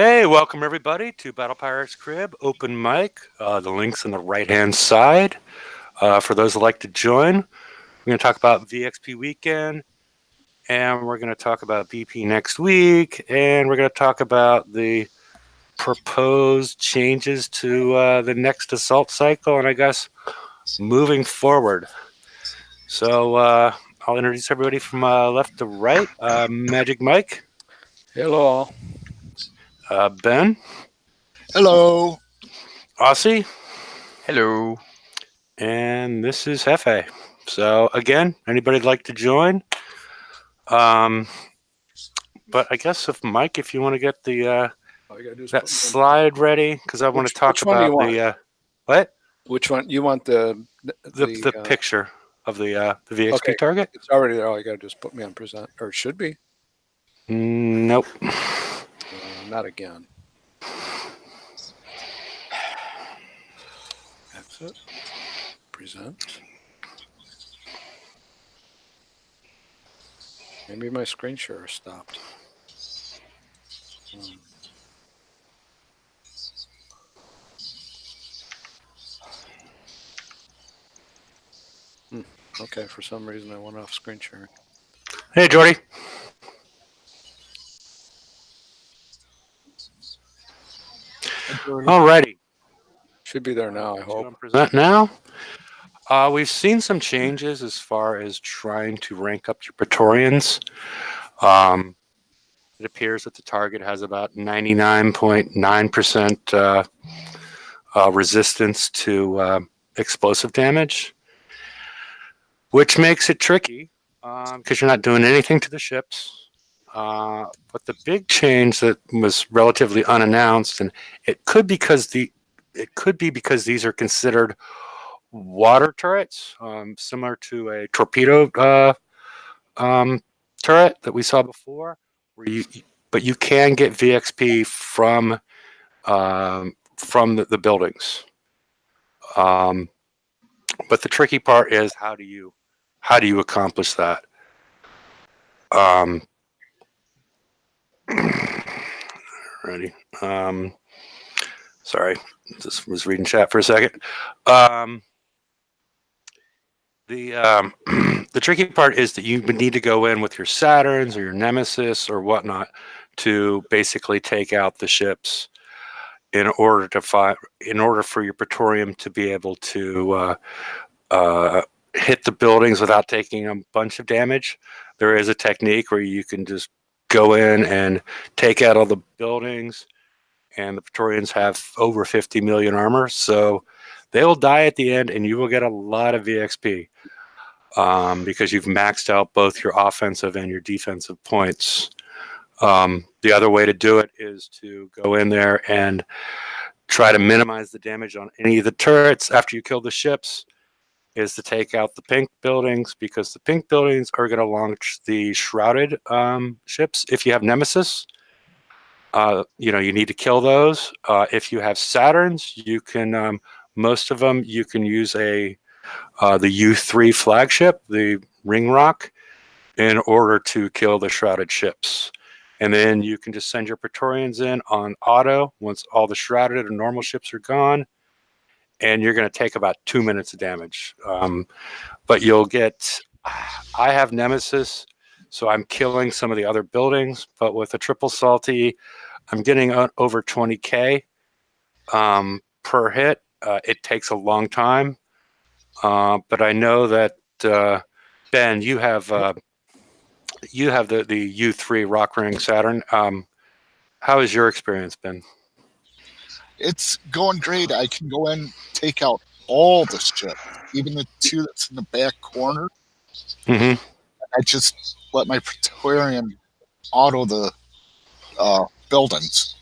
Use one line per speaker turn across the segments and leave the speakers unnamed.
Hey, welcome everybody to Battle Pirates Crib Open Mic. The link's on the right-hand side. For those who like to join, we're going to talk about VXP weekend, and we're going to talk about VP next week, and we're going to talk about the proposed changes to the next assault cycle, and I guess moving forward. So I'll introduce everybody from left to right. Magic Mike,
Hello all.
Ben,
Hello.
Aussie,
Hello.
and this is Hefe. So again, anybody'd like to join? But I guess if you want to get the
All you gotta do is
that
put me in.
slide ready, because I want to talk
which one do you
about the what
Which one you want?
the picture of the VXP
okay.
target.
It's already there. All you gotta do is put me on present, or it should be.
Nope.
Not again. Exit. Present. Maybe my screen share stopped. Okay, for some reason I went off screen sharing.
Hey, Jordy. Alrighty.
Should be there now, I hope.
Present now. We've seen some changes as far as trying to rank up your Praetorians. It appears that the target has about 99.9% resistance to explosive damage, which makes it tricky because you're not doing anything to the ships. But the big change that was relatively unannounced, and it could be because these are considered water turrets, similar to a torpedo turret that we saw before, but you can get VXP from the buildings. But the tricky part is how do you accomplish that? Ready? Sorry, just was reading chat for a second. The tricky part is that you would need to go in with your Saturns or your Nemesis or whatnot to basically take out the ships in order for your Praetorium to be able to hit the buildings without taking a bunch of damage. There is a technique where you can just go in and take out all the buildings, and the Praetorians have over 50 million armor, so they will die at the end, and you will get a lot of VXP because you've maxed out both your offensive and your defensive points. The other way to do it is to go in there and try to minimize the damage on any of the turrets after you kill the ships, is to take out the pink buildings, because the pink buildings are going to launch the shrouded ships. If you have Nemesis, you need to kill those. If you have Saturns, you can, most of them, you can use the U3 flagship, the Ring Rock, in order to kill the shrouded ships. And then you can just send your Praetorians in on auto once all the shrouded and normal ships are gone, and you're going to take about 2 minutes of damage. But you'll get, I have Nemesis, so I'm killing some of the other buildings, but with a triple salty, I'm getting over 20k per hit. It takes a long time, but I know that Ben, you have the U3 Rock Ring Saturn. How has your experience been?
It's going great. I can go in, take out all the ship, even the two that's in the back corner.
Mm-hmm.
I just let my Praetorian auto the buildings.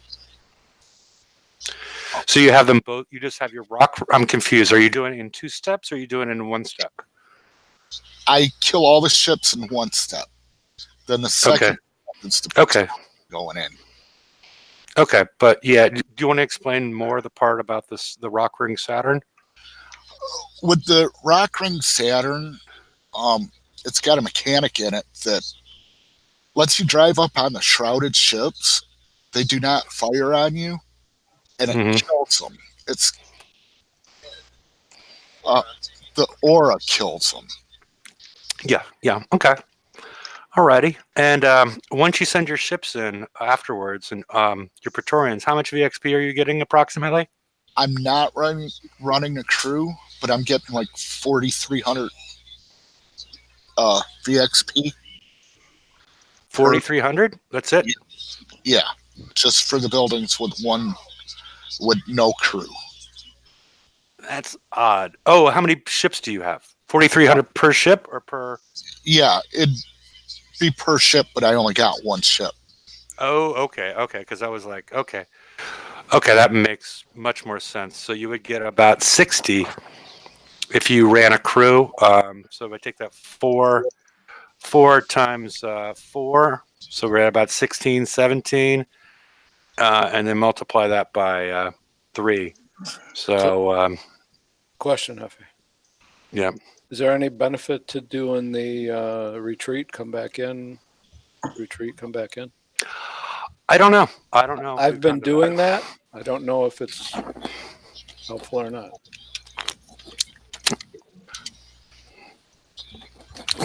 So you have them both. You just have your rock. I'm confused. Are you doing it in 2 steps, or are you doing it in 1 step?
I kill all the ships in 1 step. Then the second step is the going in.
Okay, but yeah, do you want to explain more the part about the Rock Ring Saturn?
With the Rock Ring Saturn, it's got a mechanic in it that lets you drive up on the shrouded ships they do not fire on you, and it kills them. It's the aura kills them.
Yeah. Okay. Alrighty. And once you send your ships in afterwards, and your Praetorians, how much VXP are you getting approximately?
I'm not running a crew, but I'm getting like 4,300 VXP.
4,300. That's it.
Yeah, just for the buildings with no crew.
That's odd. Oh, how many ships do you have? 4,300 per ship or per?
Yeah, it'd be per ship, but I only got one ship.
Oh, okay. Because I was like, okay, that makes much more sense. So you would get about 60 if you ran a crew. So if I take that four times 4, so we're at about 16, 17, and then multiply that by 3. So
Question, Huffy.
yeah.
Is there any benefit to doing the retreat, come back in? Retreat, come back in?
I don't know.
I've been doing that. I don't know if it's helpful or not.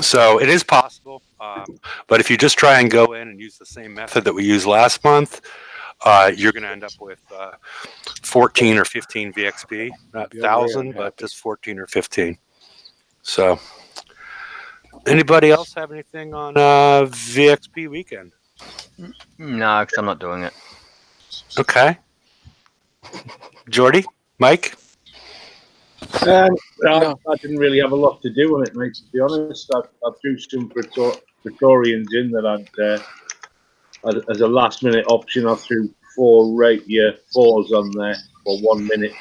So it is possible, but if you just try and go in and use the same method that we used last month, you're going to end up with 14 or 15 VXP, not 1,000, but just 14 or 15. So, anybody else have anything on VXP weekend?
No, because I'm not doing it.
Okay. Jordy, Mike.
I didn't really have a lot to do on it, mate. To be honest, I threw some Praetorians in that I'd as a last-minute option. I threw 4 rapier 4s on there for 1 minute.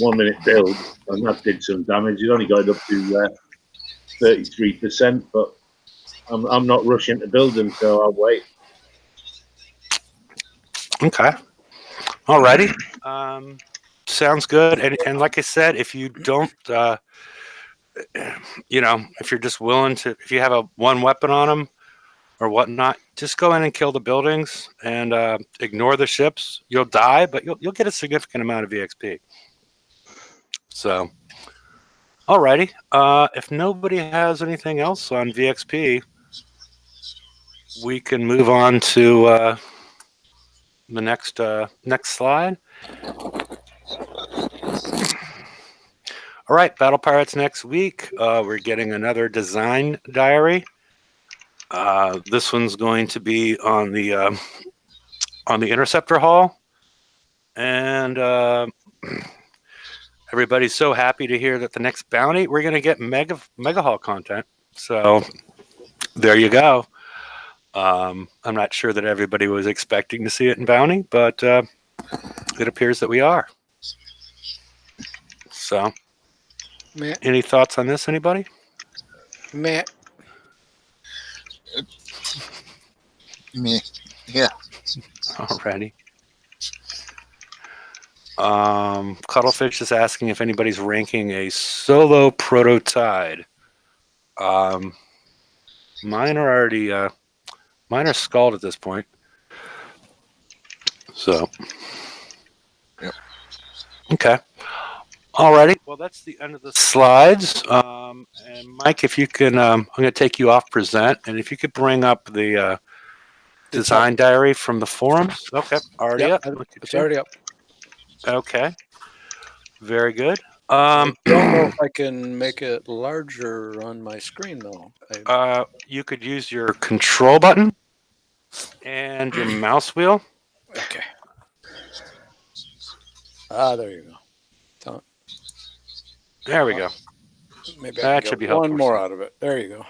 1 minute build, and that did some damage. It only got up to 33%, but I'm not rushing to build them, so I'll wait.
Okay. Alrighty. Sounds good. And like I said, if you don't, if you're just willing to, if you have one weapon on them or whatnot, just go in and kill the buildings and ignore the ships. You'll die, but you'll get a significant amount of VXP. So, alrighty. If nobody has anything else on VXP, we can move on to the next slide. All right, Battle Pirates next week. We're getting another design diary. This one's going to be on the Interceptor Hall, and everybody's so happy to hear that the next bounty we're going to get Mega Hall content. So there you go. I'm not sure that everybody was expecting to see it in bounty, but it appears that we are. So.
Matt.
Any thoughts on this, anybody?
Matt.
Me. Yeah.
Alrighty. Cuttlefish is asking if anybody's ranking a solo prototide. Mine are already mine are scald at this point. So.
Yep.
Okay. Alrighty. Well, that's the end of the slides. And Mike, if you can, I'm going to take you off present, and if you could bring up the design diary from the forums. Okay. Already up.
It's already up.
Okay. Very good.
I don't know if I can make it larger on my screen though.
You could use your control button and your mouse wheel.
Okay. There you go.
There we go.
Maybe
that should be helpful.
One more out of it. There you go.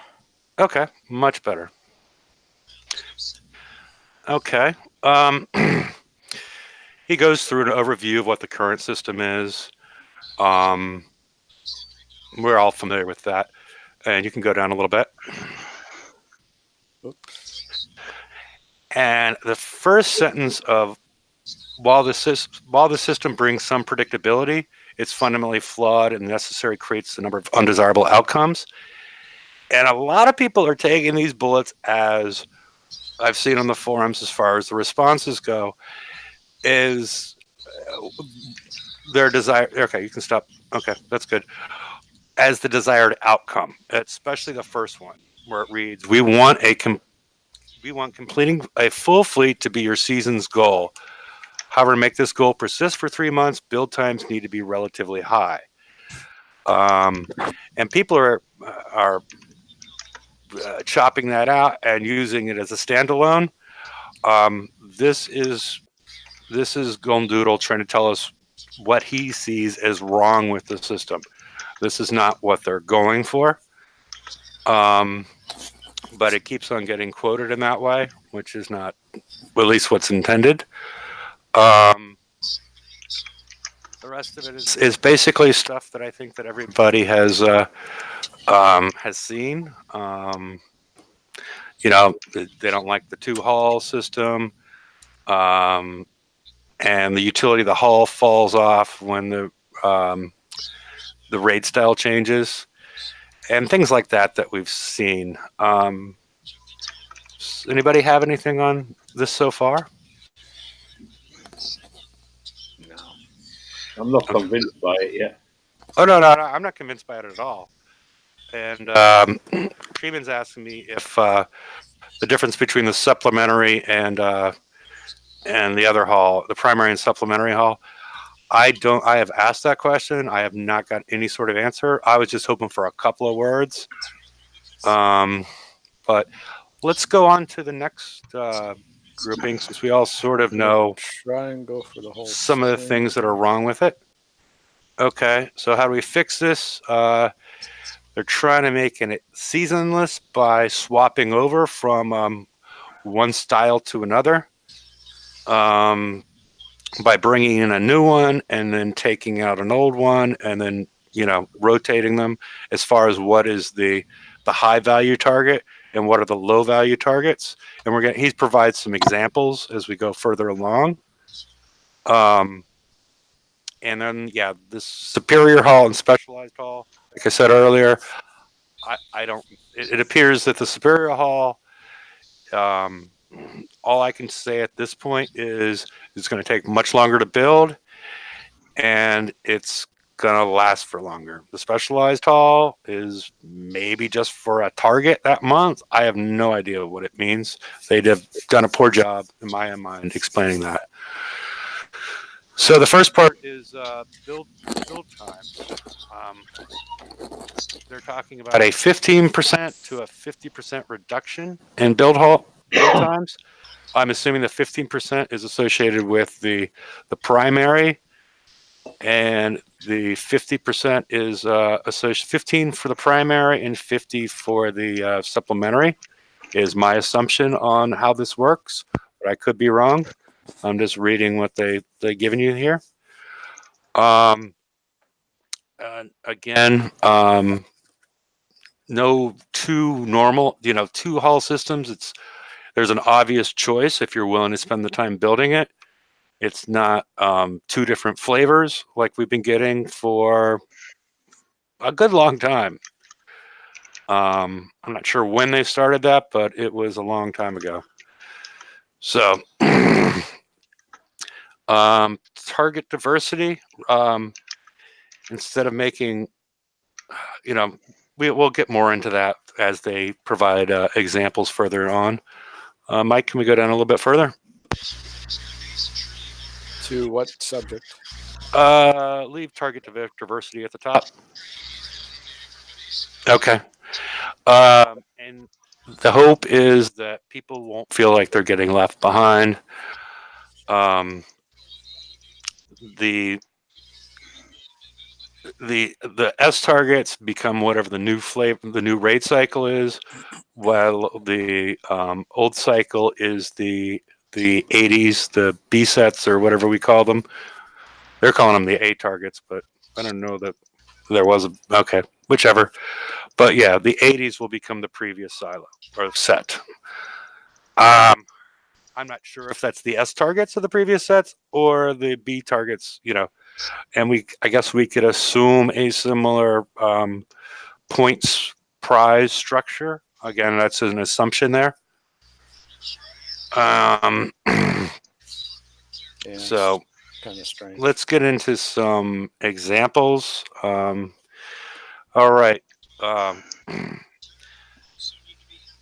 Okay, much better. Okay. He goes through an overview of what the current system is. We're all familiar with that. And you can go down a little bit.
Oops.
And the first sentence of while the system brings some predictability, it's fundamentally flawed and necessary creates a number of undesirable outcomes. And a lot of people are taking these bullets as I've seen on the forums as far as the responses go is their desire. Okay, you can stop. Okay, that's good. As the desired outcome, especially the first one where it reads, we want completing a full fleet to be your season's goal. However, to make this goal persist for 3 months, build times need to be relatively high. And people are chopping that out and using it as a standalone. This is Gondoodle trying to tell us what he sees as wrong with the system. This is not what they're going for. But it keeps on getting quoted in that way, which is not at least what's intended. The rest of it is basically stuff that I think that everybody has seen. You know, they don't like the 2-hull system, and the utility of the hull falls off when the raid style changes, and things like that we've seen. Anybody have anything on this so far?
No.
I'm not convinced by it yet.
Oh no, I'm not convinced by it at all. And Freeman's asking me if the difference between the supplementary and the other hall, the primary and supplementary hall. I have asked that question. I have not got any sort of answer. I was just hoping for a couple of words. But let's go on to the next grouping, since we all sort of know
Try and go for the whole
some of the
thing.
things that are wrong with it. Okay, so how do we fix this? They're trying to make it seasonless by swapping over from one style to another, by bringing in a new one and then taking out an old one, and then rotating them as far as what is the high value target and what are the low value targets. And he provides some examples as we go further along. And then, this superior hall and specialized hall, like I said earlier, I don't. It appears that the superior hall, all I can say at this point is it's going to take much longer to build, and it's going to last for longer. The specialized hall is maybe just for a target that month. I have no idea what it means. They'd have done a poor job, in my mind, explaining that. So the first part is build times. They're talking about a 15% to a 50% reduction in build times. I'm assuming the 15% is associated with the primary, and the 50% is associated 15 for the primary and 50 for the supplementary. Is my assumption on how this works, but I could be wrong. I'm just reading what they've given you here. Again, no two normal, two hull systems. There's an obvious choice if you're willing to spend the time building it. It's not two different flavors like we've been getting for a good long time. I'm not sure when they started that, but it was a long time ago. So, target diversity. Instead of making, we'll get more into that as they provide examples further on. Mike, can we go down a little bit further?
To what subject?
Leave target diversity at the top. Okay. And the hope is that people won't feel like they're getting left behind. The S targets become whatever the new raid cycle is, while the old cycle is the 80s, the B sets or whatever we call them. They're calling them the A targets, but I don't know that there was okay, whichever. But yeah, the 80s will become the previous silo or set. I'm not sure if that's the S targets of the previous sets or the B targets, and I guess we could assume a similar points prize structure. Again, that's an assumption there. Um,
Yeah,
so
kind of strange.
let's get into some examples. All right. Um,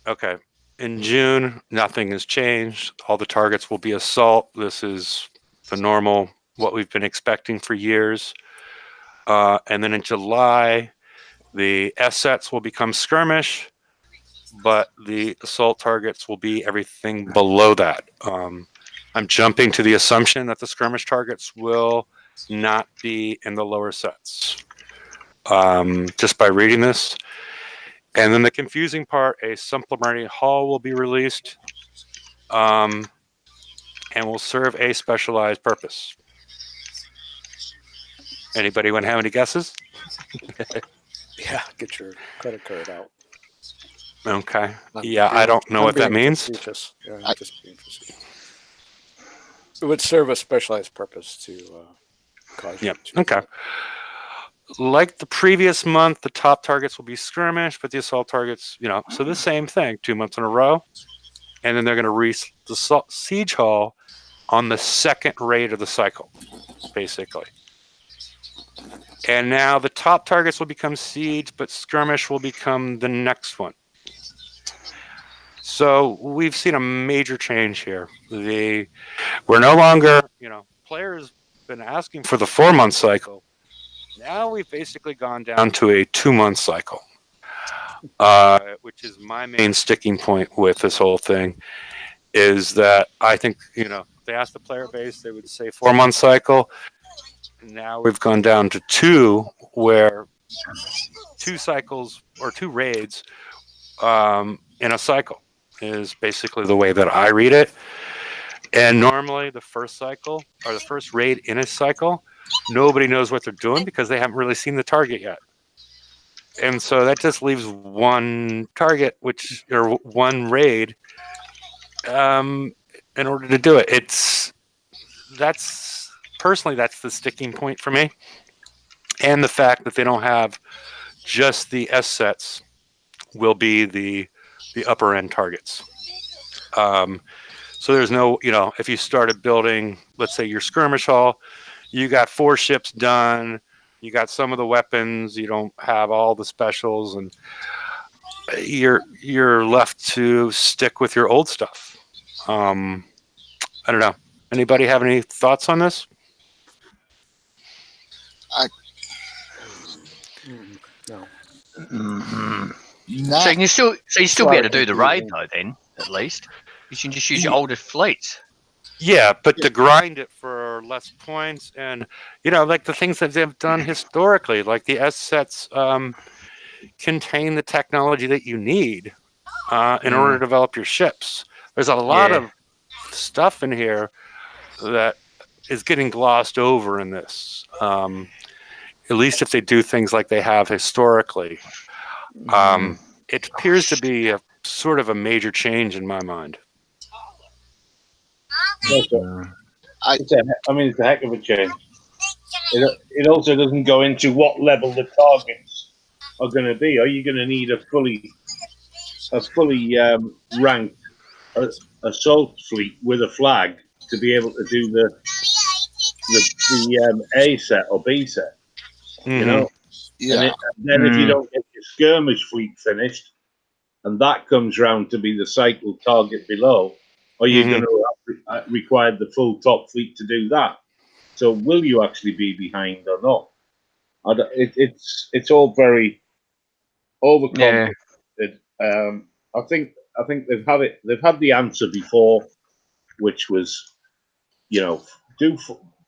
okay. In June, nothing has changed. All the targets will be assault. This is the normal, what we've been expecting for years. And then in July, the S sets will become skirmish, but the assault targets will be everything below that. I'm jumping to the assumption that the skirmish targets will not be in the lower sets, just by reading this. And then the confusing part, a supplementary hull will be released, and will serve a specialized purpose. Anybody want to have any guesses?
Yeah, get your credit card out.
Okay.
I'm
Yeah, I
being-
don't know
I'm
what that
being
means.
facetious. Yeah,
I-
I'm just being facetious. It would serve a specialized purpose to cause
Yep.
you to.
Okay. Like the previous month, the top targets will be skirmish, but the assault targets, so the same thing, 2 months in a row. And then they're going to reach the siege hall on the second raid of the cycle, basically. And now the top targets will become siege, but skirmish will become the next one. So we've seen a major change here. We're no longer, players been asking for the 4-month cycle. Now we've basically gone down to a 2-month cycle, which is my main sticking point with this whole thing. Is that I think, if they asked the player base, they would say 4-month cycle. Now we've gone down to 2, where 2 cycles or 2 raids in a cycle is basically the way that I read it. And normally the first cycle or the first raid in a cycle, nobody knows what they're doing because they haven't really seen the target yet. And so that just leaves one target, or one raid, in order to do it. That's the sticking point for me. And the fact that they don't have just the S sets will be the upper end targets. So there's no, if you started building, let's say your skirmish hall, you got 4 ships done, you got some of the weapons, you don't have all the specials, and you're left to stick with your old stuff. I don't know. Anybody have any thoughts on this?
No.
Mhm.
Not
So you still be able to do the raid
confusing.
though. Then at least you can just use your older fleets.
Yeah, but to grind it for less points, and like the things that they've done historically, like the S sets contain the technology that you need in order to develop your ships. There's a lot of stuff in here that is getting glossed over in this. At least if they do things like they have historically. It appears to be a sort of a major change in my mind.
It's a heck of a change. It also doesn't go into what level the targets are going to be. Are you going to need a fully ranked assault fleet with a flag to be able to do the A set or B set? You know,
yeah.
and then if you don't get your skirmish fleet finished, and that comes round to be the cycle target below, are you going to require the full top fleet to do that? So will you actually be behind or not? It's all very overcomplicated. I think they've had it. They've had the answer before, which was,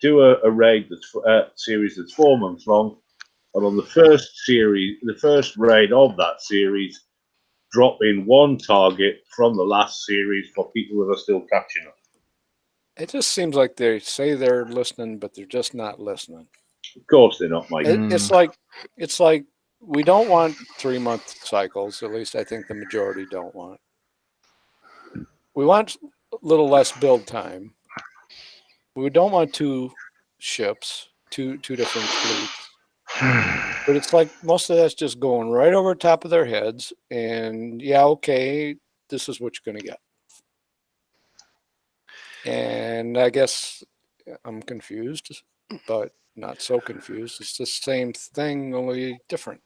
do a raid series that's 4 months long, and on the first raid of that series, drop in one target from the last series for people that are still catching up.
It just seems like they say they're listening, but they're just not listening.
Of course, they're not, Mike.
It's like we don't want 3-month cycles. At least I think the majority don't want. We want a little less build time. We don't want 2 ships, two different fleets. But it's like most of that's just going right over top of their heads, and yeah, okay, this is what you're going to get. And I guess I'm confused, but not so confused. It's the same thing, only different.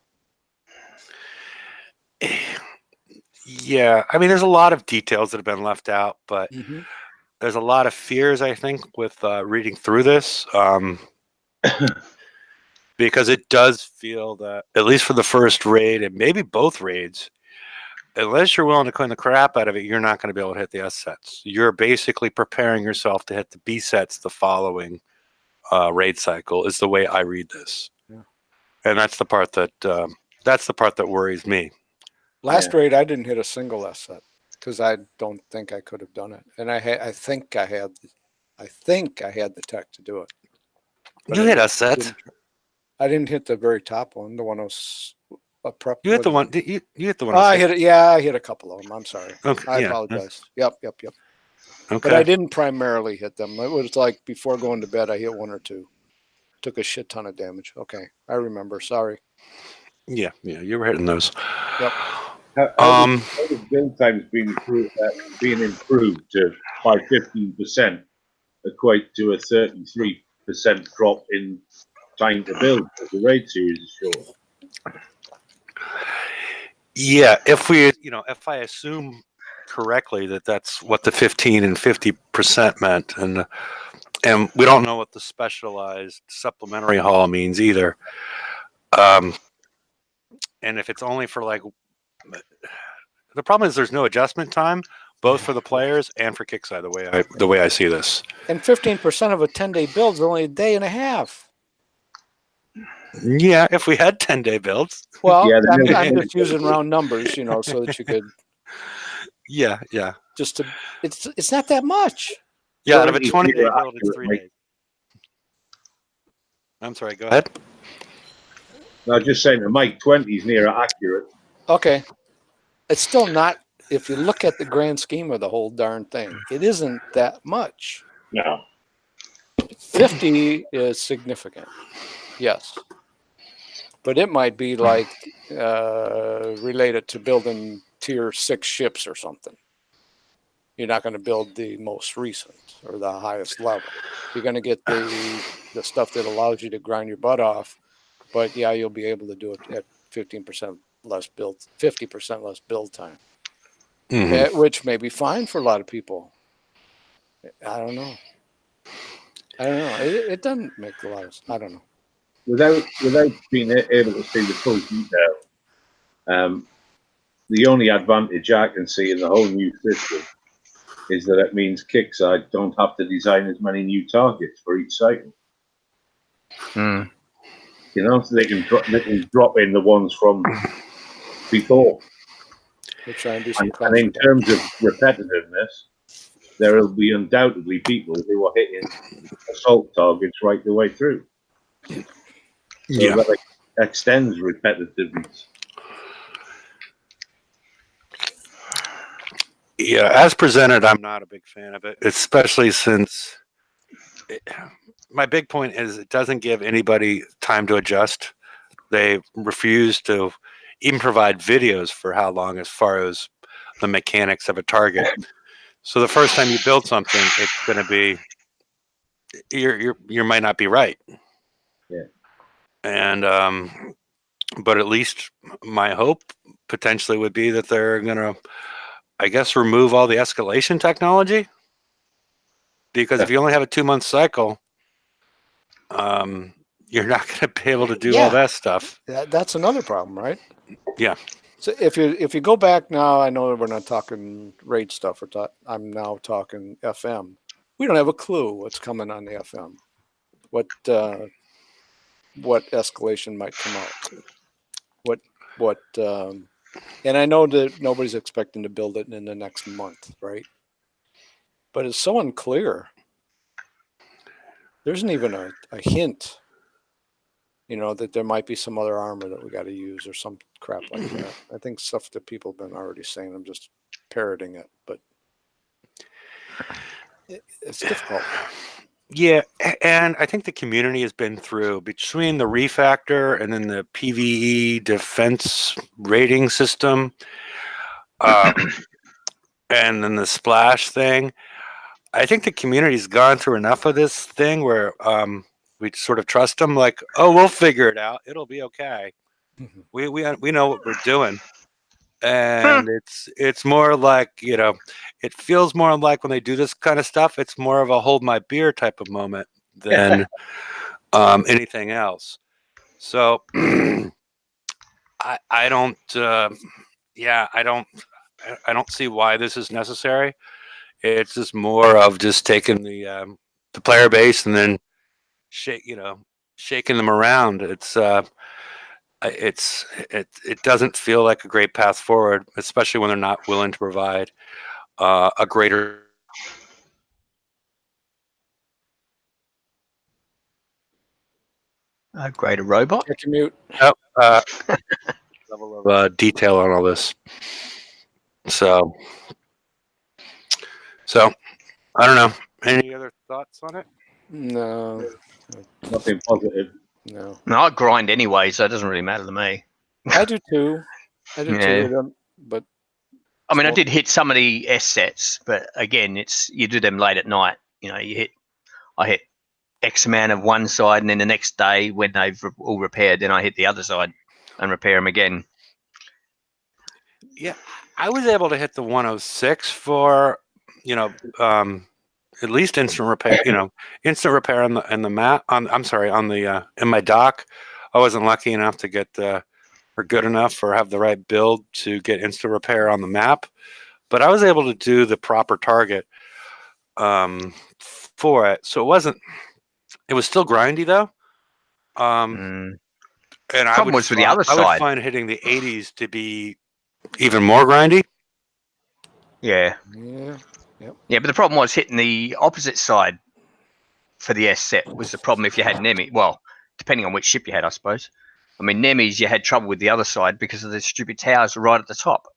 Yeah, I mean, there's a lot of details that have been left out, but
Mm-hmm.
there's a lot of fears, I think, with reading through this, because it does feel that, at least for the first raid and maybe both raids, unless you're willing to clean the crap out of it, you're not going to be able to hit the S sets. You're basically preparing yourself to hit the B sets the following raid cycle. Is the way I read this,
Yeah.
and that's the part that worries me.
Last raid, I didn't hit a single S set because I don't think I could have done it, and I think I had the tech to do it. But
You
I
hit S sets.
I didn't hit the very top one. The one was a prep.
You hit the one. You hit the one.
Oh, I hit it. Yeah, I hit a couple of them. I'm sorry.
Okay,
I
yeah.
apologize. Yep.
Okay.
But I didn't primarily hit them. It was like before going to bed, I hit one or two. Took a shit ton of damage. Okay, I remember. Sorry.
Yeah, you were hitting those.
Yep.
How does build times being improved to by 15% equate to a 33% drop in time to build as the raid series is short?
Yeah, if I assume correctly that that's what the 15 and 50% meant, and we don't know what the specialized supplementary haul means either. And if it's only for the problem is there's no adjustment time, both for the players and for Kickside. The way I see this.
And 15% of a 10-day build is only a day and a half.
Yeah, if we had 10-day builds.
Well,
Yeah,
I'm just using round numbers, so that you could.
Yeah.
It's not that much.
Yeah, out of a
20
20-day
are
build, it's 3 days. I'm sorry. Go ahead.
No, just saying to Mike, 20 is near accurate.
Okay. It's still not, if you look at the grand scheme of the whole darn thing, it isn't that much.
No.
50 is significant. Yes. But it might be like related to building tier 6 ships or something. You're not going to build the most recent or the highest level. You're going to get the stuff that allows you to grind your butt off. But yeah, you'll be able to do it at 15% less build, 50% less build time, which may be fine for a lot of people. I don't know. It doesn't make a lot of. I don't know.
Without being able to see the full detail, the only advantage I can see in the whole new system is that it means Kickside don't have to design as many new targets for each cycle.
Hmm.
So they can drop in the ones from before.
We'll try and do some.
And in terms of repetitiveness, there will be undoubtedly people who are hitting assault targets right the way through. So that extends repetitiveness.
Yeah, as presented, I'm not a big fan of it, especially since my big point is it doesn't give anybody time to adjust. They refuse to even provide videos for how long, as far as the mechanics of a target. So the first time you build something, it's going to be you might not be right.
Yeah.
And but at least my hope potentially would be that they're going to, I guess, remove all the escalation technology, because if you only have a 2-month cycle, you're not going to be able to do all that stuff.
That's another problem, right?
Yeah.
So if you go back now, I know we're not talking raid stuff. I'm now talking FM. We don't have a clue what's coming on the FM. What escalation might come out? And I know that nobody's expecting to build it in the next month, right? But it's so unclear. There isn't even a hint, that there might be some other armor that we got to use or some crap like that. I think stuff that people have been already saying. I'm just parroting it, but it's difficult.
Yeah, and I think the community has been through, between the refactor and then the PvE defense rating system, and then the splash thing. I think the community's gone through enough of this thing where we sort of trust them. Like, oh, we'll figure it out. It'll be okay. We know what we're doing, and it's more like, you know, it feels more like when they do this kind of stuff, it's more of a hold my beer type of moment than anything else. So I don't yeah, I don't see why this is necessary. It's just more of just taking the player base and then shaking them around. It doesn't feel like a great path forward, especially when they're not willing to provide a greater
A greater robot.
Check your mute.
level of detail on all this. So I don't know. Any other thoughts on it?
No,
Nothing positive.
no.
No, I grind anyway, so it doesn't really matter to me.
I do too. I do
Yeah.
too. With them, but
I mean, I
Small-
did hit some of the S sets, but again, it's you do them late at night. You know, I hit X amount of one side, and then the next day when they've all repaired, then I hit the other side and repair them again.
Yeah, I was able to hit the 106 for, at least instant repair. Instant repair on the map. I'm sorry, on the in my dock. I wasn't lucky enough to get or good enough or have the right build to get instant repair on the map, but I was able to do the proper target for it. So it wasn't. It was still grindy though. And
Problem was with the other
I would
side.
find hitting the 80s to be even more grindy.
Yeah,
yeah,
yeah, but the problem was hitting the opposite side for the S set was the problem if you had Nemi. Well, depending on which ship you had, I suppose. I mean, Nemis, you had trouble with the other side because of the stupid towers right at the top.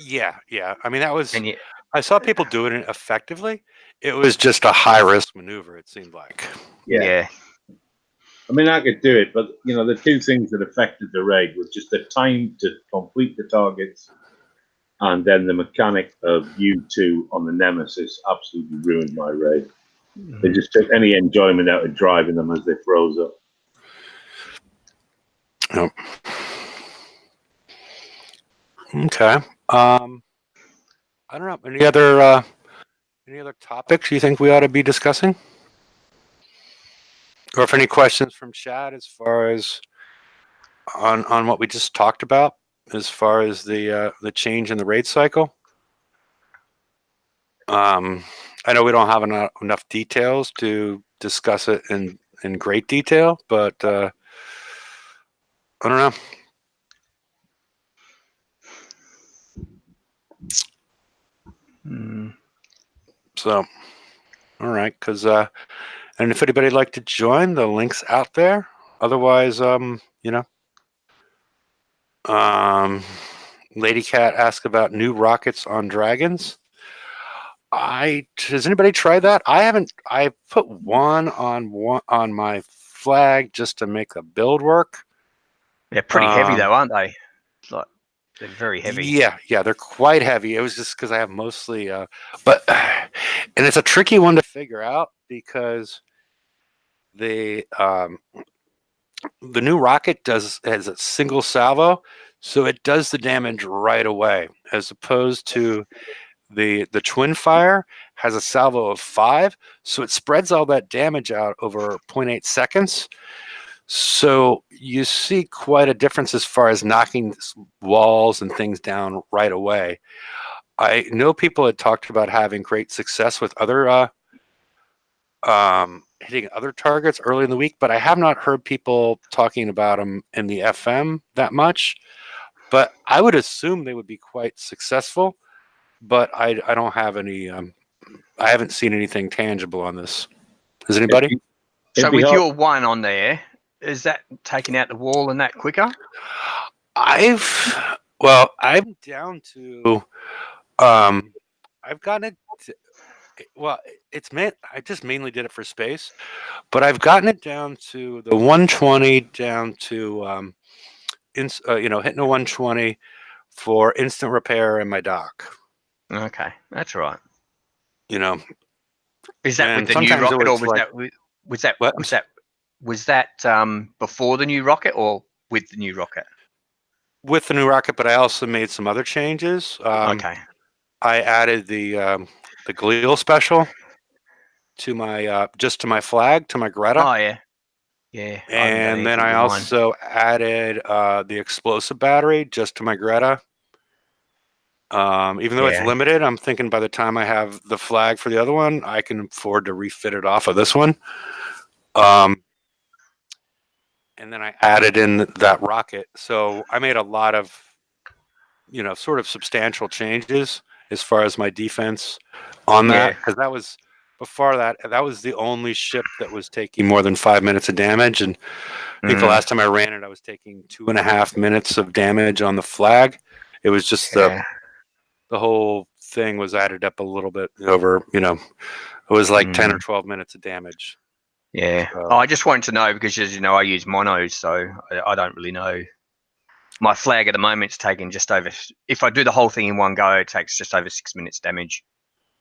Yeah. I mean, that was.
And you,
I saw people doing it effectively. It was just a high risk maneuver. It seemed like.
yeah.
I mean, I could do it, but the two things that affected the raid was just the time to complete the targets, and then the mechanic of U2 on the Nemesis absolutely ruined my raid. They just took any enjoyment out of driving them as they froze up.
Yep. Okay. I don't know. Any other topics you think we ought to be discussing? Or if any questions from chat as far as on what we just talked about, as far as the change in the raid cycle. I know we don't have enough details to discuss it in great detail, but I don't know. So, all right, because and if anybody'd like to join, the link's out there. Otherwise, Lady Cat asked about new rockets on dragons. Has anybody tried that? I haven't. I put one on my flag just to make the build work.
They're pretty heavy though, aren't they? Like, they're very heavy.
Yeah, they're quite heavy. It was just because I have mostly, but and it's a tricky one to figure out because the new rocket has a single salvo, so it does the damage right away, as opposed to the twin fire has a salvo of 5, so it spreads all that damage out over 0.8 seconds. So you see quite a difference as far as knocking walls and things down right away. I know people had talked about having great success with other hitting other targets early in the week, but I have not heard people talking about them in the FM that much. But I would assume they would be quite successful. But I don't have any. I haven't seen anything tangible on this. Is anybody?
So with your one on there, is that taking out the wall and that quicker?
I'm down to. I've gotten it. Well, I just mainly did it for space, but I've gotten it down to the 120, down to hitting a 120 for instant repair in my dock.
Okay, that's all right.
You know,
Is that
and
with the new
sometimes it
rocket, or
was
was
like,
that was that
what?
was that before the new rocket or with the new rocket?
With the new rocket, but I also made some other changes.
Okay.
I added the Galil special to my just to my flag, to my Greta.
Oh yeah, yeah. I haven't done
And then
anything
I
with mine.
also added the explosive battery just to my Greta. Even though it's
Yeah,
limited, I'm thinking by the time I have the flag for the other one, I can afford to refit it off of this one. And then I added in that rocket. So I made a lot of, sort of substantial changes as far as my defense on that.
yeah.
Because before that, that was the only ship that was taking more than 5 minutes of damage. And I think the last time I ran it, I was taking 2.5 minutes of damage on the flag. It was just
Yeah.
the whole thing was added up a little bit over, it was like 10 or 12 minutes of damage.
Yeah.
So,
I just wanted to know because, as you know, I use monos, so I don't really know. My flag at the moment's taking just over. If I do the whole thing in one go, it takes just over 6 minutes damage,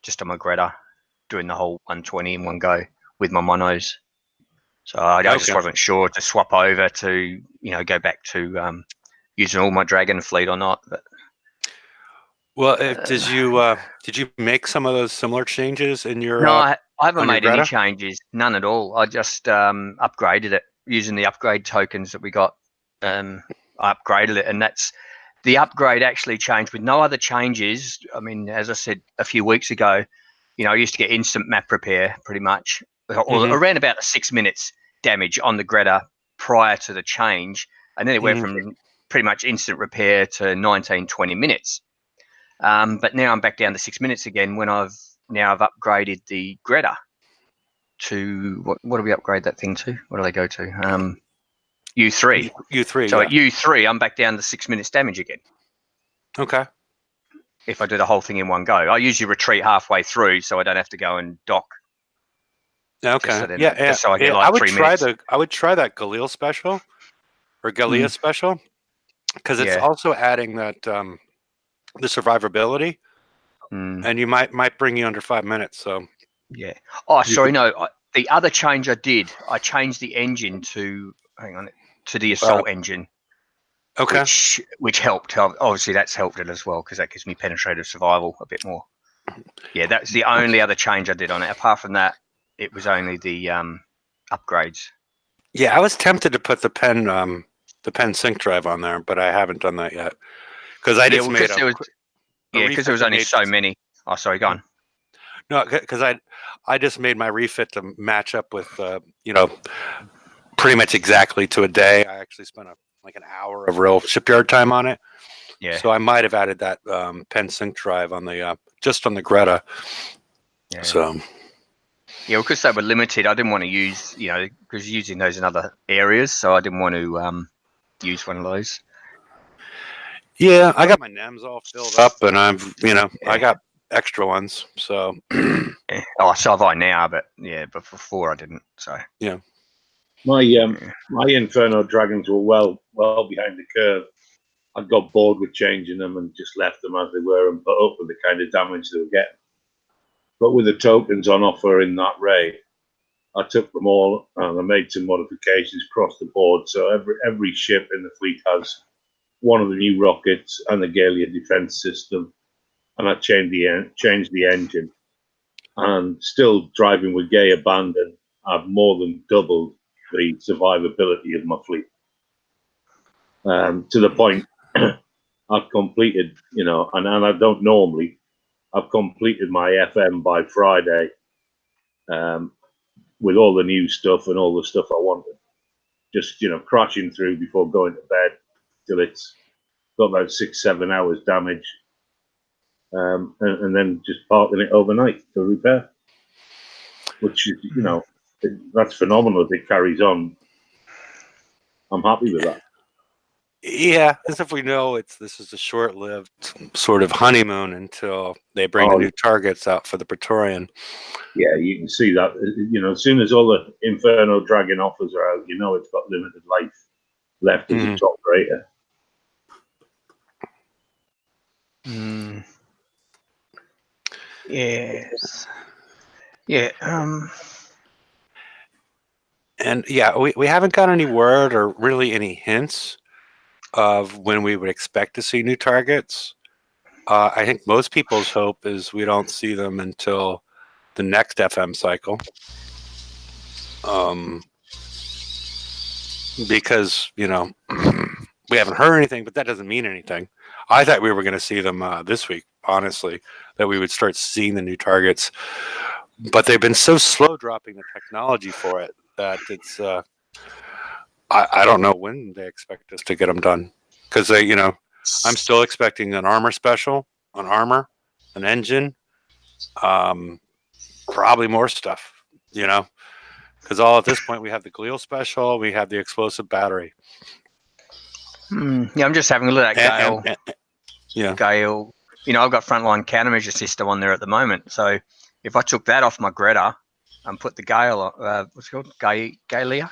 just on my Greta, doing the whole 120 in one go with my monos. So I just
Okay.
wasn't sure to swap over to, go back to using all my dragon fleet or not. But
well, did you make some of those similar changes in your
no, I haven't
on your
made any
Greta?
changes, none at all. I just upgraded it using the upgrade tokens that we got. I upgraded it, and that's the upgrade actually changed with no other changes. I mean, as I said a few weeks ago, I used to get instant map repair pretty much, or around about 6 minutes damage on the Greta prior to the change, and then it went from pretty much instant repair to 19, 20 minutes. But now I'm back down to 6 minutes again when I've upgraded the Greta to what do we upgrade that thing to? What do they go to? U3.
U3,
So
yeah.
at U3, I'm back down to 6 minutes damage again.
Okay.
If I do the whole thing in one go, I usually retreat halfway through so I don't have to go and dock.
Okay.
So then,
Yeah.
just so I get
I
like
would
3
try
minutes.
I would try that Galil special or Galia special because it's
Yeah.
also adding that the survivability, and you might bring you under 5 minutes. So
Yeah. Oh,
you
sorry.
could,
No, the other change I did, I changed the engine to the assault engine,
okay.
which helped. Obviously, that's helped it as well because that gives me penetrative survival a bit more. Yeah, that's the only other change I did on it. Apart from that, it was only the upgrades.
Yeah, I was tempted to put the pen sync drive on there, but I haven't done that yet because I just made
Because there was
that
only
made
so many. Oh, sorry, go on.
no, because I just made my refit to match up with pretty much exactly to a day. I actually spent like an hour of real shipyard time on it.
Yeah.
So I might have added that pen sync drive on the just on the Greta.
Yeah.
So
yeah, because they were limited, I didn't want to use because using those in other areas, so I didn't want to use one of those.
yeah, I got my NEMs all filled up, and I got extra ones. So
Yeah. Oh, so have I now, but before I didn't. So
yeah.
My Inferno Dragons were well behind the curve. I got bored with changing them and just left them as they were and put up with the kind of damage they were getting. But with the tokens on offer in that raid, I took them all and I made some modifications across the board. So every ship in the fleet has one of the new rockets and the Gallia defense system, and I changed the engine. And still driving with Gay Abandon, I've more than doubled the survivability of my fleet. To the point I've completed, and I don't normally, I've completed my FM by Friday with all the new stuff and all the stuff I wanted. Just, crashing through before going to bed till it's got about 6-7 hours damage. And then just parking it overnight for repair, which is, that's phenomenal if it carries on. I'm happy with that.
Yeah, as if we know this is a short-lived sort of honeymoon until they bring the new targets out for the Praetorian.
Yeah, you can see that. As soon as all the Inferno Dragon offers are out, it's got limited life left as a top rater.
Yes. Yeah.
And yeah, we haven't got any word or really any hints of when we would expect to see new targets. I think most people's hope is we don't see them until the next FM cycle. Because, you know, we haven't heard anything, but that doesn't mean anything. I thought we were going to see them this week, honestly, that we would start seeing the new targets. But they've been so slow dropping the technology for it that it's, I don't know when they expect us to get them done. Because, you know, I'm still expecting an armor special, an armor, an engine, probably more stuff, you know. Because all at this point, we have the Glial special, we have the explosive battery.
Yeah, I'm just having a look at Gale.
Yeah.
Gale. You know, I've got frontline countermeasure system on there at the moment. So if I took that off my Greta and put the Gale, what's it called? Galea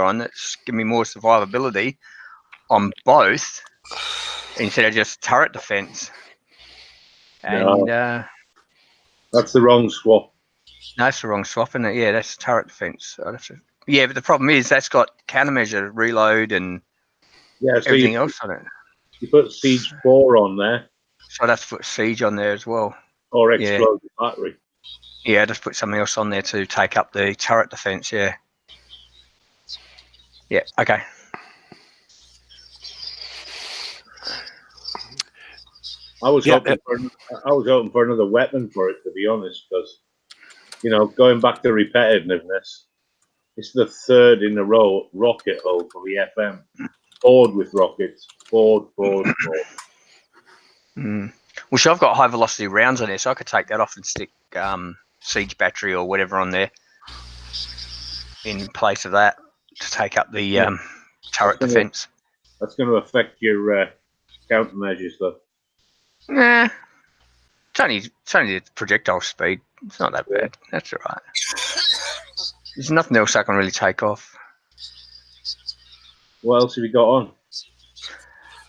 on, that's give me more survivability on both instead of just turret defense. And
That's the wrong swap.
no, that's the wrong swap, isn't it? Yeah, that's turret defense. Yeah, but the problem is that's got countermeasure, reload, and
Yeah, so
everything else on it.
You put Siege 4 on there,
So that's put siege on there as well.
or explosive battery.
Yeah, just put something else on there to take up the turret defense. Yeah. Yeah. Okay.
I was hoping for another weapon for it, to be honest, because you know, going back to repetitiveness, it's the third in a row rocket hull for the FM. Forward with rockets. Forward.
Well, so I've got high velocity rounds on there, so I could take that off and stick siege battery or whatever on there in place of that to take up the turret defense.
That's going to affect your countermeasures, though.
Nah, it's only the projectile speed. It's not that bad. That's all right. There's nothing else I can really take off.
What else have you got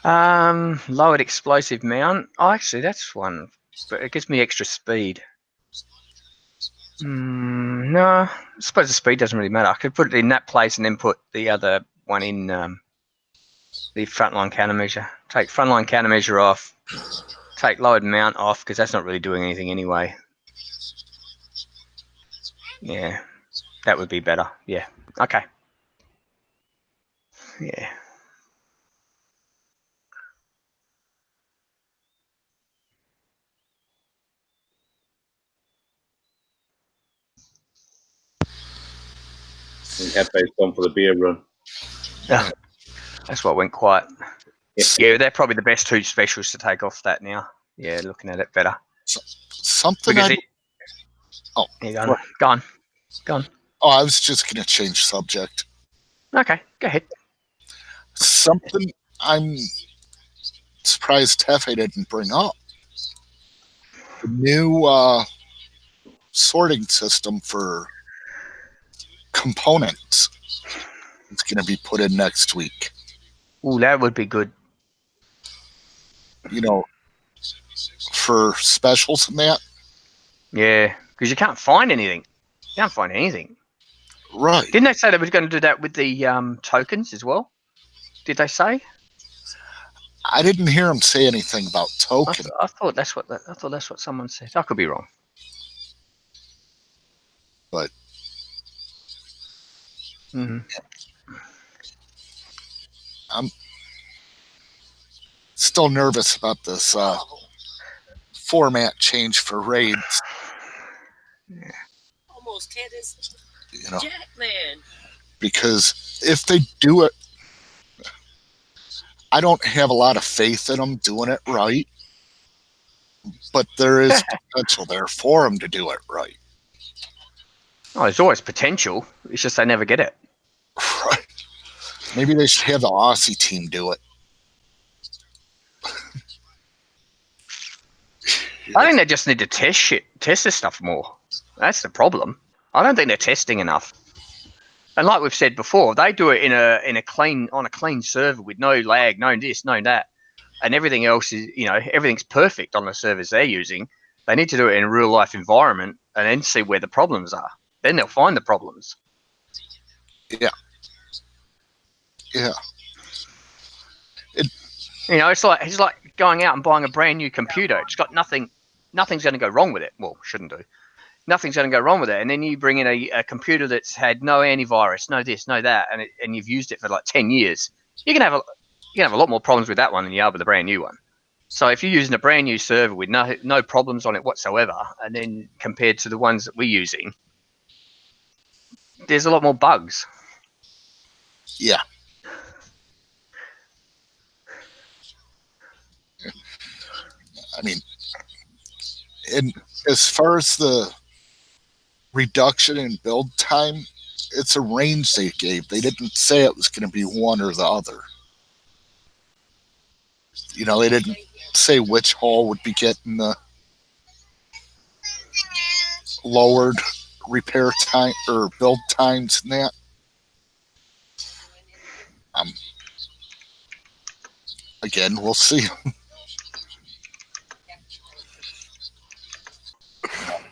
on?
Lowered explosive mount. Oh, actually, that's one, but it gives me extra speed. No, I suppose the speed doesn't really matter. I could put it in that place and then put the other one in the frontline countermeasure. Take frontline countermeasure off. Take lowered mount off because that's not really doing anything anyway. Yeah, that would be better. Yeah. Okay. Yeah.
And Hefe's gone for the beer run.
That's what went quiet. Yeah, they're probably the best two specials to take off that now. Yeah, looking at it better.
Something
Because
Oh,
go on.
Oh, I was just going to change subject.
Okay, go ahead.
Something I'm surprised Tefe didn't bring up. The new sorting system for components is going to be put in next week.
Ooh, that would be good.
You know, for specials and that.
Yeah, because you can't find anything. You can't find anything.
Right.
Didn't they say they were going to do that with the tokens as well? Did they say?
I didn't hear him say anything about tokens.
I thought that's what someone said. I could be wrong.
But
I'm
still nervous about this format change for raids.
Yeah.
Almost had his Jackman.
Because if they do it, I don't have a lot of faith in them doing it right. But there is potential there for them to do it right.
Oh, there's always potential. It's just they never get it.
Right. Maybe they should have the Aussie team do it.
I think they just need to test this stuff more. That's the problem. I don't think they're testing enough. And like we've said before, they do it on a clean server with no lag, no this, no that, and everything else is, everything's perfect on the servers they're using. They need to do it in a real life environment and then see where the problems are. Then they'll find the problems.
Yeah.
You know, it's like going out and buying a brand new computer. It's got nothing's going to go wrong with it. Well, shouldn't do. Nothing's going to go wrong with it. And then you bring in a computer that's had no antivirus, no this, no that, and you've used it for like 10 years. You can have a lot more problems with that one than you are with a brand new one. So if you're using a brand new server with no problems on it whatsoever, and then compared to the ones that we're using, there's a lot more bugs.
Yeah. I mean, and as far as the reduction in build time, it's a range they gave. They didn't say it was going to be one or the other. You know, they didn't say which hull would be getting the lowered repair time or build times and that. Again, we'll see.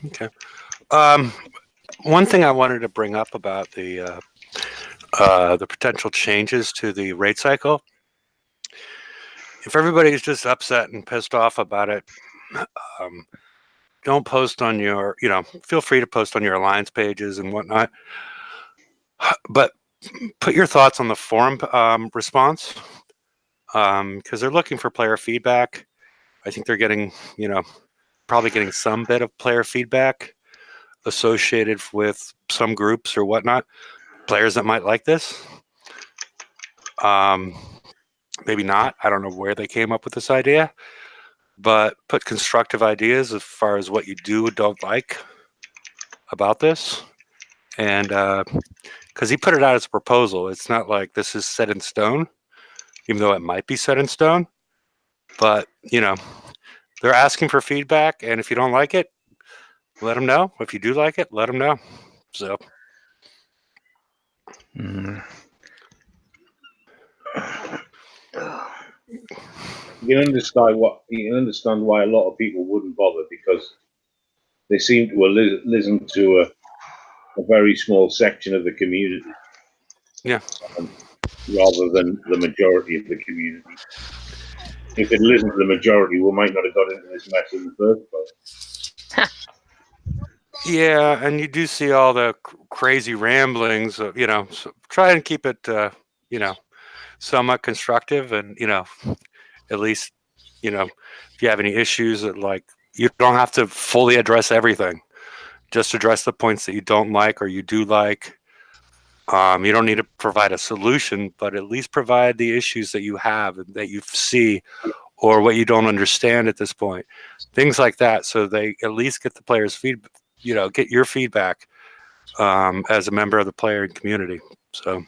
Okay. One thing I wanted to bring up about the potential changes to the rate cycle. If everybody's just upset and pissed off about it, don't post on your, feel free to post on your alliance pages and whatnot. But put your thoughts on the forum response, because they're looking for player feedback. I think they're getting, probably getting some bit of player feedback associated with some groups or whatnot, players that might like this. Maybe not. I don't know where they came up with this idea, but put constructive ideas as far as what you do or don't like about this. And because he put it out as a proposal, it's not like this is set in stone, even though it might be set in stone. But, they're asking for feedback. And if you don't like it, let them know. If you do like it, let them know. So.
You can understand why a lot of people wouldn't bother, because they seem to listen to a very small section of the community.
Yeah.
Rather than the majority of the community. If it listened to the majority, we might not have got into this mess in the first place.
Yeah, and you do see all the crazy ramblings of, so try and keep it, somewhat constructive, and, at least, if you have any issues that, like, you don't have to fully address everything. Just address the points that you don't like or you do like. You don't need to provide a solution, but at least provide the issues that you have and that you see, or what you don't understand at this point. Things like that, so they at least get the players' feedback. Get your feedback as a member of the player community. So,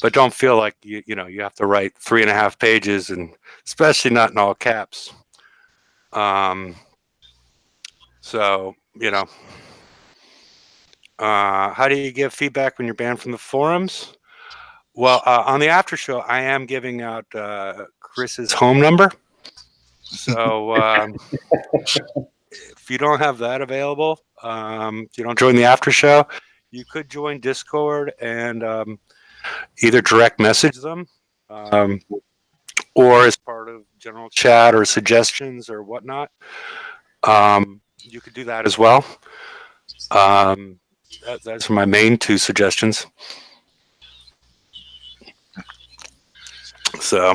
but don't feel like you have to write 3.5 pages, and especially not in all caps. So, how do you give feedback when you're banned from the forums? Well, on the after show, I am giving out Chris's home number. So if you don't have that available, you don't join the after show, you could join Discord and either direct message them or as part of general chat or suggestions or whatnot. You could do that as well. That's my main 2 suggestions. So,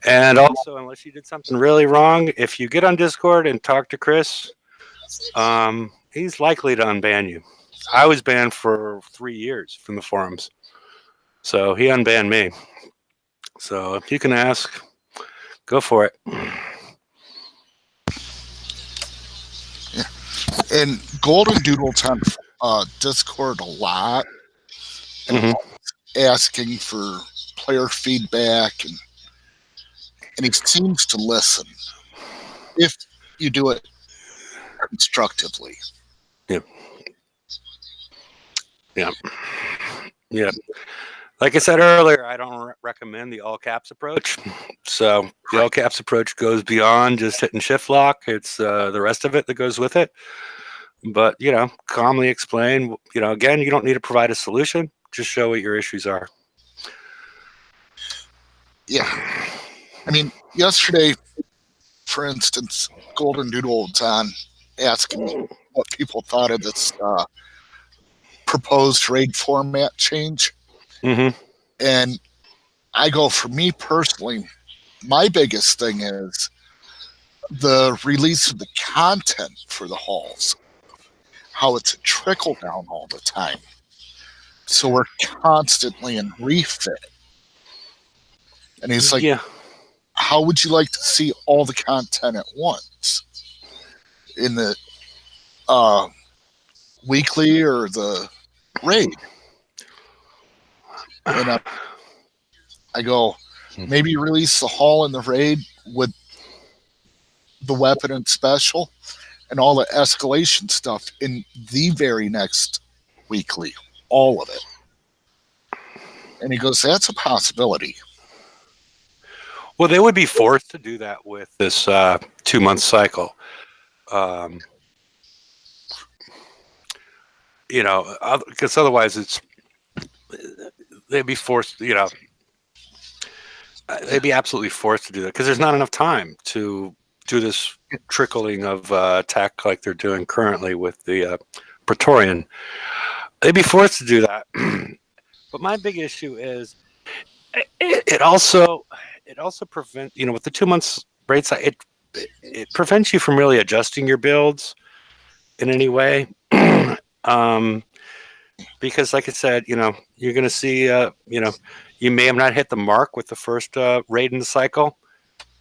and also, unless you did something really wrong, if you get on Discord and talk to Chris, he's likely to unban you. I was banned for 3 years from the forums, so he unbanned me. So if you can ask, go for it.
Yeah. And Golden Doodle's on Discord a lot, and asking for player feedback, and he seems to listen if you do it constructively.
Yeah. Like I said earlier, I don't recommend the all caps approach. So the all caps approach goes beyond just hitting shift lock. It's the rest of it that goes with it. But, calmly explain, again, you don't need to provide a solution. Just show what your issues are.
Yeah. I mean, yesterday, for instance, Golden Doodle was on asking what people thought of this proposed raid format change.
Mm-hmm.
And I go, for me personally, my biggest thing is the release of the content for the halls, how it's a trickle down all the time. So we're constantly in refit. And he's like,
Yeah.
how would you like to see all the content at once? In the weekly or the raid? And I go, maybe release the hall and the raid with the weapon and special and all the escalation stuff in the very next weekly, all of it. And he goes, that's a possibility.
Well, they would be forced to do that with this 2-month cycle. Because otherwise they'd be forced, they'd be absolutely forced to do that because there's not enough time to do this trickling of attack like they're doing currently with the Praetorian. They'd be forced to do that. But my big issue is it also prevents, with the 2 months raid side, it prevents you from really adjusting your builds in any way. Because like I said, you're going to see, you may have not hit the mark with the first raid in the cycle.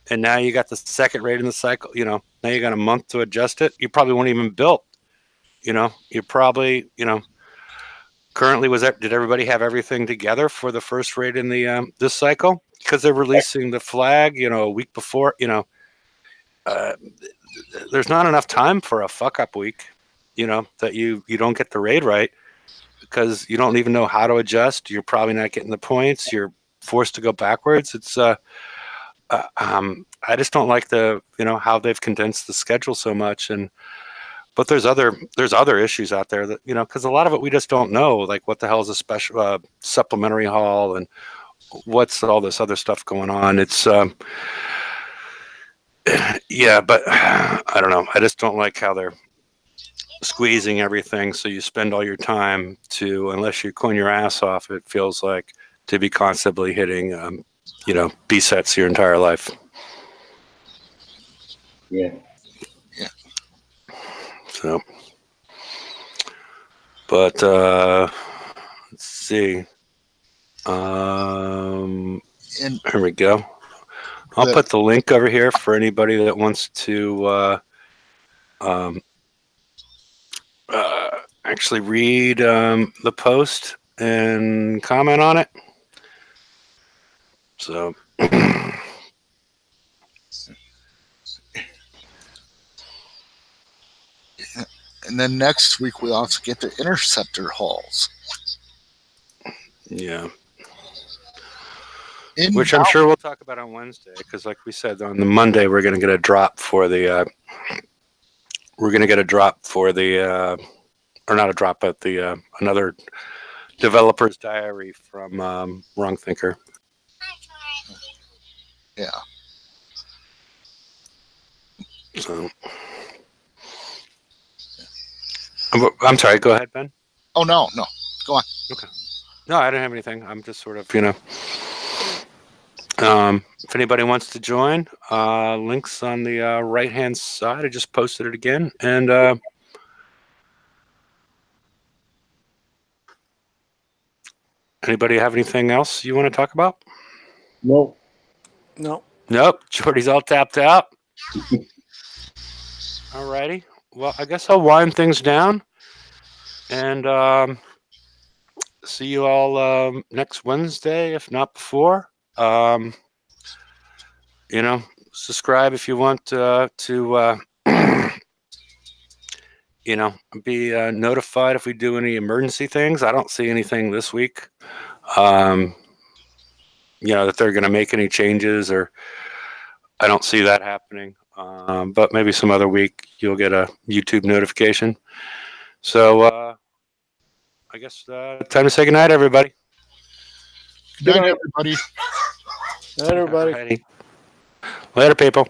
And now you got the second raid in the cycle, now you got a month to adjust it. You probably won't even build, you probably, currently did everybody have everything together for the first raid in the this cycle? Because they're releasing the flag, a week before, there's not enough time for a fuck up week, that you don't get the raid right because you don't even know how to adjust. You're probably not getting the points. You're forced to go backwards. It's I just don't like the how they've condensed the schedule so much. But there's other issues out there that because a lot of it we just don't know, like what the hell is a special supplementary hall and what's all this other stuff going on. It's yeah, but I don't know. I just don't like how they're squeezing everything. So you spend all your time to, unless you clean your ass off, it feels like, to be constantly hitting, B sets your entire life.
Yeah.
Yeah.
So, but let's see.
And
Here we go. I'll put the link over here for anybody that wants to actually read the post and comment on it. So,
and then next week we also get the interceptor halls.
yeah. Which I'm sure we'll talk about on Wednesday, because like we said, on the Monday we're going to get a drop for the or not a drop, but the another developer's diary from Wrong Thinker.
Yeah.
So, I'm sorry. Go ahead, Ben.
Oh no, go on.
Okay. No, I didn't have anything. I'm just sort of, if anybody wants to join, links on the right-hand side. I just posted it again. And anybody have anything else you want to talk about?
No.
Nope. Jordy's all tapped out. All righty. Well, I guess I'll wind things down. And see you all next Wednesday, if not before. Subscribe if you want to be notified if we do any emergency things. I don't see anything this week. that they're going to make any changes, or I don't see that happening. But maybe some other week you'll get a YouTube notification. So I guess time to say goodnight, everybody.
Good night, everybody.
Night, everybody.
Alrighty. Later, people.